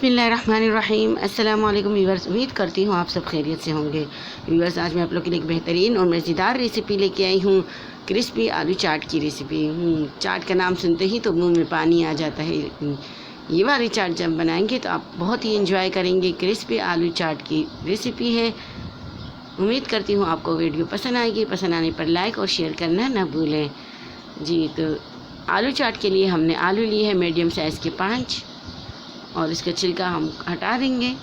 बिस्मिल्लाहिर्रहमानिर्रहीम। अस्सलाम वालेकुम व्यूअर्स, उम्मीद करती हूँ आप सब खैरियत से होंगे। व्यूअर्स, आज मैं आप लोग के लिए एक बेहतरीन और मज़ेदार रेसिपी लेके आई हूँ, क्रिस्पी आलू चाट की रेसिपी। चाट का नाम सुनते ही तो मुंह में पानी आ जाता है। ये वाली चाट जब बनाएंगे तो आप बहुत ही इंजॉय करेंगे। क्रिस्पी आलू चाट की रेसिपी है। उम्मीद करती हूँ आपको वीडियो पसंद आएगी। पसंद आने पर लाइक और शेयर करना ना भूलें जी। तो आलू चाट के लिए हमने आलू लिए है मीडियम साइज़ के 5, और इसका छिलका हम हटा देंगे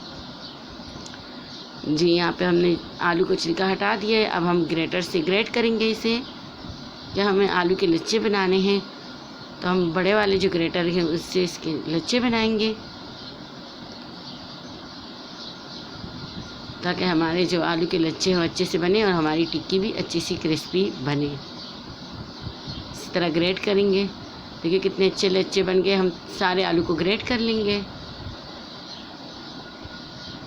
जी। यहाँ पे हमने आलू को छिलका हटा दिया है। अब हम ग्रेटर से ग्रेट करेंगे इसे। क्या हमें आलू के लच्छे बनाने हैं तो हम बड़े वाले जो ग्रेटर है उससे इसके लच्छे बनाएंगे, ताकि हमारे जो आलू के लच्छे हो अच्छे से बने और हमारी टिक्की भी अच्छी सी क्रिस्पी बने। इसी तरह ग्रेट करेंगे। देखिए कितने अच्छे लच्छे बन गए। हम सारे आलू को ग्रेट कर लेंगे।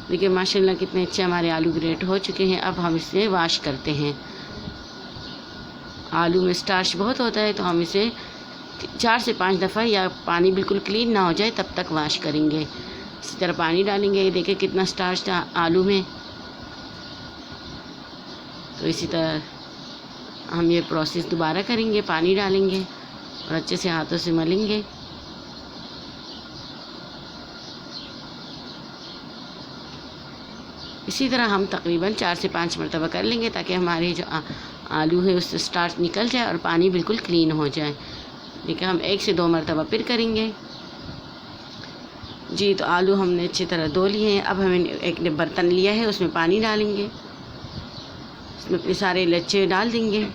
देखिए माशाल्लाह कितने अच्छे हमारे आलू ग्रेट हो चुके हैं। अब हम इसे वॉश करते हैं। आलू में स्टार्च बहुत होता है तो हम इसे 4 से 5 दफ़ा, या पानी बिल्कुल क्लीन ना हो जाए तब तक वॉश करेंगे। इसी तरह पानी डालेंगे। देखिए कितना स्टार्च था आलू में। तो इसी तरह हम ये प्रोसेस दोबारा करेंगे। पानी डालेंगे और अच्छे से हाथों से मलेंगे। इसी तरह हम तकरीबन 4 से 5 मरतबा कर लेंगे, ताकि हमारे जो आलू है उससे स्टार्च निकल जाए और पानी बिल्कुल क्लीन हो जाए। देखिए हम 1 से 2 मरतबा फिर करेंगे जी। तो आलू हमने अच्छी तरह धो लिए हैं। अब हमें एक बर्तन लिया है, उसमें पानी डालेंगे। इसमें अपने सारे लच्छे डाल देंगे।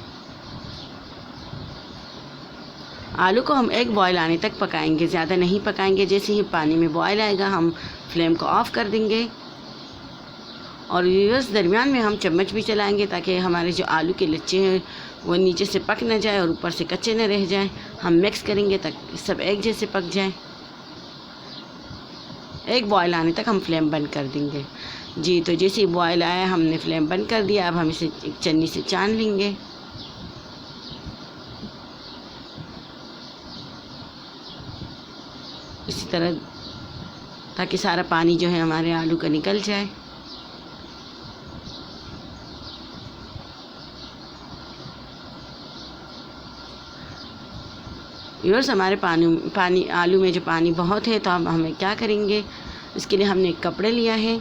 आलू को हम एक बॉयल आने तक पकाएंगे, ज़्यादा नहीं पकाएंगे। जैसे ही पानी में बॉयल आएगा हम फ्लेम को ऑफ़ कर देंगे। और व्यूअर्स, दरमियान में हम चम्मच भी चलाएंगे, ताकि हमारे जो आलू के लच्छे हैं वो नीचे से पक न जाए और ऊपर से कच्चे न रह जाए। हम मिक्स करेंगे ताकि सब एक जैसे पक जाए। एक बॉयल आने तक हम फ्लेम बंद कर देंगे जी। तो जैसे ही बॉयल आया हमने फ्लेम बंद कर दिया। अब हम इसे एक छन्नी से छान लेंगे। इसी तरह, ताकि सारा पानी जो है हमारे आलू का निकल जाए। व्यूअर्स, हमारे पानी आलू में जो पानी बहुत है, तो हमें क्या करेंगे, इसके लिए हमने एक कपड़े लिया है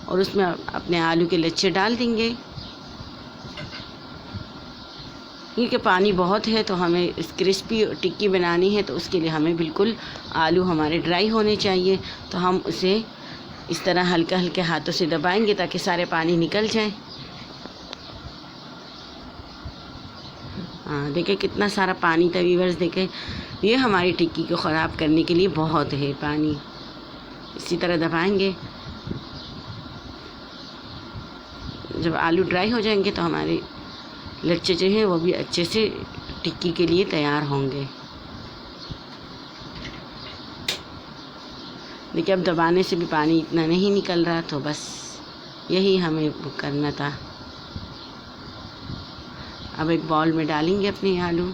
और उसमें अपने आलू के लच्छे डाल देंगे। क्योंकि पानी बहुत है तो हमें इस क्रिस्पी टिक्की बनानी है, तो उसके लिए हमें बिल्कुल आलू हमारे ड्राई होने चाहिए। तो हम उसे इस तरह हल्के हल्के हाथों से दबाएंगे ताकि सारे पानी निकल जाए। हाँ, देखिए कितना सारा पानी था व्यूअर्स। देखिए ये हमारी टिक्की को ख़राब करने के लिए बहुत है पानी। इसी तरह दबाएंगे। जब आलू ड्राई हो जाएंगे तो हमारे लच्छे जो हैं वो भी अच्छे से टिक्की के लिए तैयार होंगे। देखिए अब दबाने से भी पानी इतना नहीं निकल रहा, तो बस यही हमें करना था। अब एक बाउल में डालेंगे अपने आलू।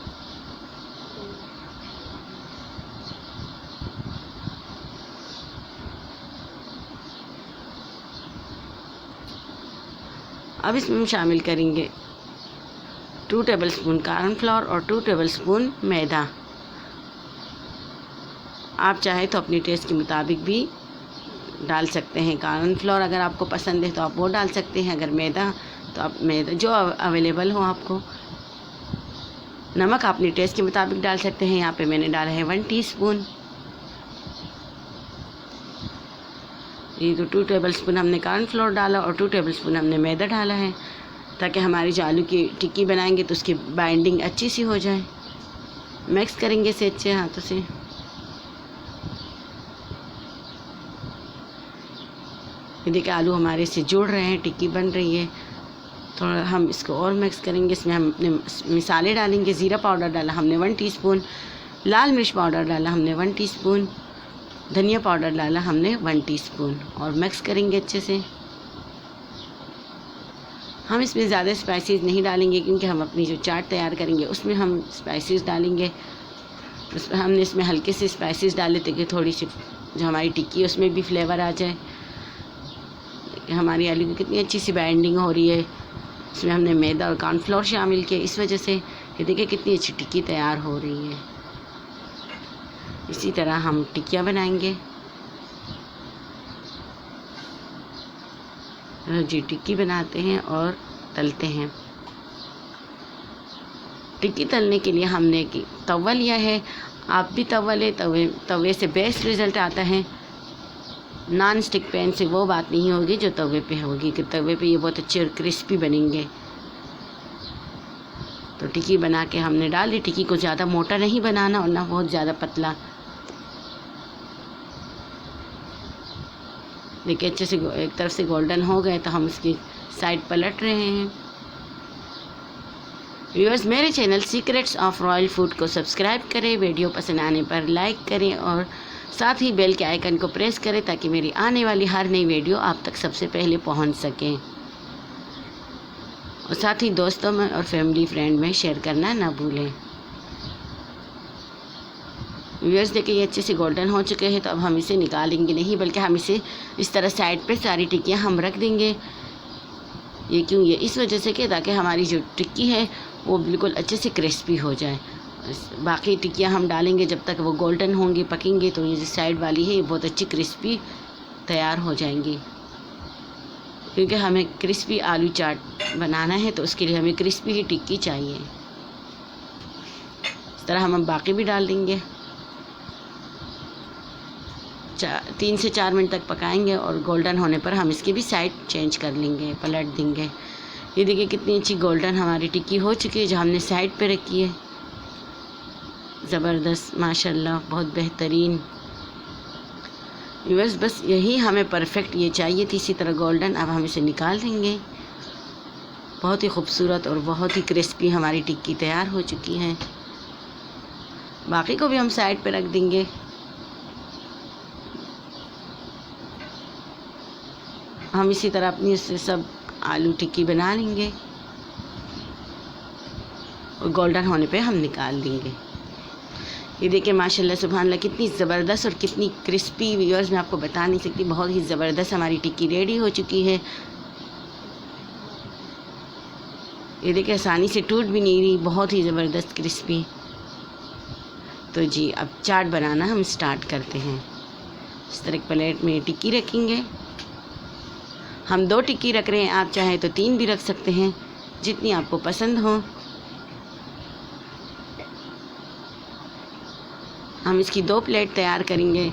अब इसमें हम शामिल करेंगे 2 टेबलस्पून कॉर्नफ्लोर और 2 टेबलस्पून मैदा। आप चाहे तो अपने टेस्ट के मुताबिक भी डाल सकते हैं। कॉर्नफ्लोर अगर आपको पसंद है तो आप वो डाल सकते हैं। अगर मैदा तो आप मैदा जो अवेलेबल हो आपको। नमक अपने टेस्ट के मुताबिक डाल सकते हैं। यहाँ पे मैंने डाला है 1 टीस्पून। ये तो 2 टेबलस्पून हमने कॉर्नफ्लोर डाला और 2 टेबलस्पून हमने मैदा डाला है, ताकि हमारी जो आलू की टिक्की बनाएंगे तो उसकी बाइंडिंग अच्छी सी हो जाए। मिक्स करेंगे इसे अच्छे हाथों से। ये देखिए आलू हमारे से जुड़ रहे हैं, टिक्की बन रही है। थोड़ा हम इसको और मिक्स करेंगे। इसमें हम अपने मसाले डालेंगे। ज़ीरा पाउडर डाला हमने 1 टीस्पून, लाल मिर्च पाउडर डाला हमने 1 टीस्पून, धनिया पाउडर डाला हमने 1 टीस्पून, और मिक्स करेंगे अच्छे से। हम इसमें ज़्यादा स्पाइसेस नहीं डालेंगे, क्योंकि हम अपनी जो चाट तैयार करेंगे उसमें हम स्पाइसेस डालेंगे। हमने इसमें हल्के से स्पाइसेस डाले ताकि थोड़ी सी जो हमारी टिक्की है उसमें भी फ्लेवर आ जाए। हमारी आलू की कितनी अच्छी सी बाइंडिंग हो रही है। इसमें हमने मैदा और कॉर्नफ्लोर शामिल किया, इस वजह से ये देखिए कितनी अच्छी टिक्की तैयार हो रही है। इसी तरह हम टिक्कियाँ बनाएंगे। जी, टिक्की बनाते हैं और तलते हैं। टिक्की तलने के लिए हमने तवा लिया है। आप भी तवा ले, तवे से बेस्ट रिज़ल्ट आता है। नॉन स्टिक पैन से वो बात नहीं होगी जो तवे पे होगी, कि तवे पे ये बहुत अच्छे और क्रिस्पी बनेंगे। तो टिक्की बना के हमने डाल दी। टिक्की को ज़्यादा मोटा नहीं बनाना और ना बहुत ज़्यादा पतला। देखिए अच्छे से एक तरफ से गोल्डन हो गए तो हम इसकी साइड पलट रहे हैं। व्यूअर्स, मेरे channel secrets of royal food को सब्सक्राइब करें, वीडियो पसंद आने पर लाइक करें और साथ ही बेल के आइकन को प्रेस करें ताकि मेरी आने वाली हर नई वीडियो आप तक सबसे पहले पहुंच सकें। और साथ ही दोस्तों में और फैमिली फ्रेंड में शेयर करना ना भूलें। व्यूअर्स देखिए ये अच्छे से गोल्डन हो चुके हैं, तो अब हम इसे निकालेंगे नहीं, बल्कि हम इसे इस तरह साइड पे सारी टिक्कियाँ हम रख देंगे। ये क्यों? ये इस वजह से कि ताकि हमारी जो टिक्की है वो बिल्कुल अच्छे से क्रिस्पी हो जाए। बाकी टिक्कियाँ हम डालेंगे जब तक वो गोल्डन होंगी, पकेंगे, तो ये जो साइड वाली है ये बहुत अच्छी क्रिस्पी तैयार हो जाएंगी। क्योंकि हमें क्रिस्पी आलू चाट बनाना है तो उसके लिए हमें क्रिस्पी ही टिक्की चाहिए। इस तरह हम बाकी भी डाल देंगे। 3 से 4 मिनट तक पकाएंगे और गोल्डन होने पर हम इसकी भी साइड चेंज कर लेंगे, पलट देंगे। ये देखिए कितनी अच्छी गोल्डन हमारी टिक्की हो चुकी है जो हमने साइड पे रखी है। ज़बरदस्त, माशाल्लाह, बहुत बेहतरीन। बस यही हमें परफेक्ट ये चाहिए थी, इसी तरह गोल्डन। अब हम इसे निकाल देंगे। बहुत ही खूबसूरत और बहुत ही क्रिस्पी हमारी टिक्की तैयार हो चुकी है। बाकी को भी हम साइड पे रख देंगे। हम इसी तरह अपनी से सब आलू टिक्की बना लेंगे और गोल्डन होने पे हम निकाल देंगे। ये देखिए माशाल्लाह सुभान अल्लाह कितनी ज़बरदस्त और कितनी क्रिस्पी। व्यूअर्स मैं आपको बता नहीं सकती, बहुत ही ज़बरदस्त हमारी टिक्की रेडी हो चुकी है। ये देखिए आसानी से टूट भी नहीं रही, बहुत ही ज़बरदस्त क्रिस्पी। तो जी अब चाट बनाना हम स्टार्ट करते हैं। इस तरह एक प्लेट में टिक्की रखेंगे। हम 2 टिक्की रख रहे हैं, आप चाहें तो 3 भी रख सकते हैं, जितनी आपको पसंद हो। हम इसकी 2 प्लेट तैयार करेंगे।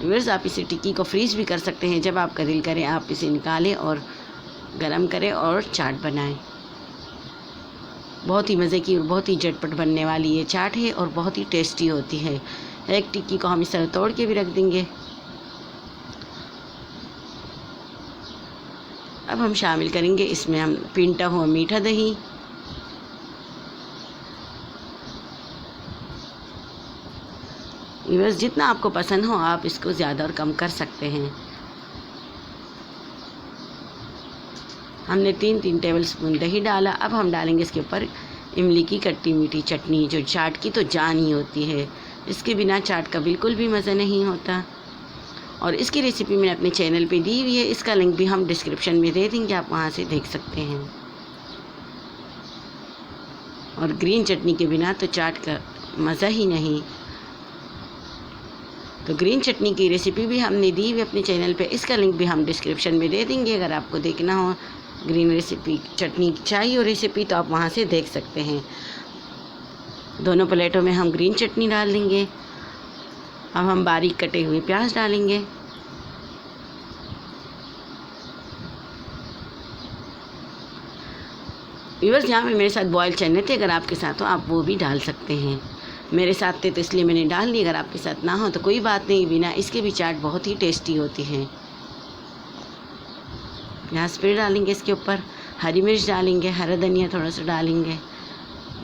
व्यूअर्स आप इसे टिक्की को फ्रीज़ भी कर सकते हैं, जब आपका दिल करे आप इसे निकालें और गरम करें और चाट बनाएं। बहुत ही मज़े की और बहुत ही झटपट बनने वाली ये चाट है और बहुत ही टेस्टी होती है। एक टिक्की को हम इस तरह तोड़ के भी रख देंगे। अब हम शामिल करेंगे इसमें हम पिंटा हुआ मीठा दही, बस जितना आपको पसंद हो आप इसको ज़्यादा और कम कर सकते हैं। हमने 3-3 टेबलस्पून दही डाला। अब हम डालेंगे इसके ऊपर इमली की खट्टी मीठी चटनी, जो चाट की तो जान ही होती है। इसके बिना चाट का बिल्कुल भी मज़ा नहीं होता। और इसकी रेसिपी मैंने अपने चैनल पे दी हुई है, इसका लिंक भी हम डिस्क्रिप्शन में दे देंगे, आप वहाँ से देख सकते हैं। और ग्रीन चटनी के बिना तो चाट का मज़ा ही नहीं। तो ग्रीन चटनी की रेसिपी भी हमने दी हुई अपने चैनल पे, इसका लिंक भी हम डिस्क्रिप्शन में दे देंगे। अगर आपको देखना हो ग्रीन रेसिपी चटनी चाहिए और रेसिपी तो आप वहाँ से देख सकते हैं। दोनों प्लेटों में हम ग्रीन चटनी डाल देंगे। अब हम बारीक कटे हुए प्याज डालेंगे। व्यूअर्स यहाँ पे मेरे साथ बॉयल चने थे, अगर आपके साथ हो आप वो भी डाल सकते हैं। मेरे साथ थे तो इसलिए मैंने डाल दी, अगर आपके साथ ना हो तो कोई बात नहीं, बिना इसके भी चाट बहुत ही टेस्टी होती है। प्याज फिर डालेंगे इसके ऊपर, हरी मिर्च डालेंगे, हरा धनिया थोड़ा सा डालेंगे।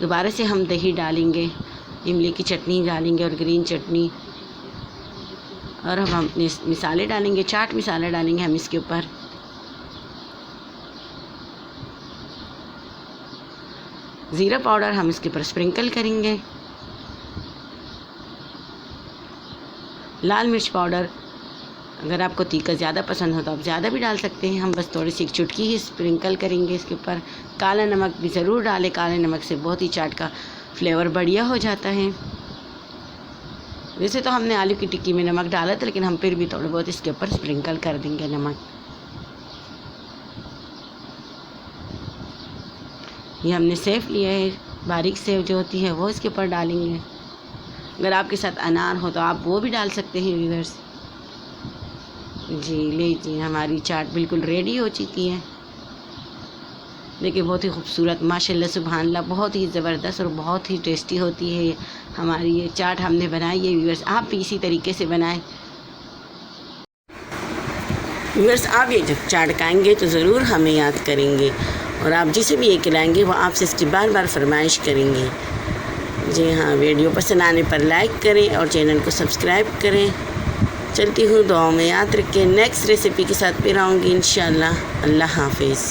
दोबारा से हम दही डालेंगे, इमली की चटनी डालेंगे और ग्रीन चटनी। और हम अपने मसाले डालेंगे, चाट मसाला डालेंगे हम इसके ऊपर। ज़ीरा पाउडर हम इसके ऊपर स्प्रिंकल करेंगे। लाल मिर्च पाउडर, अगर आपको तीखा ज़्यादा पसंद हो तो आप ज़्यादा भी डाल सकते हैं। हम बस थोड़ी सी एक चुटकी ही स्प्रिंकल करेंगे इसके ऊपर। काला नमक भी ज़रूर डालें, काले नमक से बहुत ही चाट का फ्लेवर बढ़िया हो जाता है। वैसे तो हमने आलू की टिक्की में नमक डाला था, लेकिन हम फिर भी थोड़ा बहुत इसके ऊपर स्प्रिंकल कर देंगे नमक। ये हमने सेव लिया है, बारीक सेव जो होती है वो इसके ऊपर डालेंगे। अगर आपके साथ अनार हो तो आप वो भी डाल सकते हैं व्यूअर्स। जी लीजिए, हमारी चाट बिल्कुल रेडी हो चुकी है। देखिए बहुत ही खूबसूरत, माशाल्लाह सुभानअल्लाह, बहुत ही ज़बरदस्त और बहुत ही टेस्टी होती है हमारी ये चाट हमने बनाई है व्यूअर्स। आप भी इसी तरीके से बनाएं व्यूअर्स। आप ये जब चाट खाएंगे तो ज़रूर हमें याद करेंगे, और आप जिसे भी ये खिलाएंगे वो आपसे इसकी बार बार फरमाइश करेंगे। जी हाँ, वीडियो पसंद आने पर लाइक करें और चैनल को सब्सक्राइब करें। चलती हूँ, दुआओं में याद रखें। नेक्स्ट रेसिपी के साथ फिर आऊँगी इंशाअल्लाह। अल्लाह हाफिज़।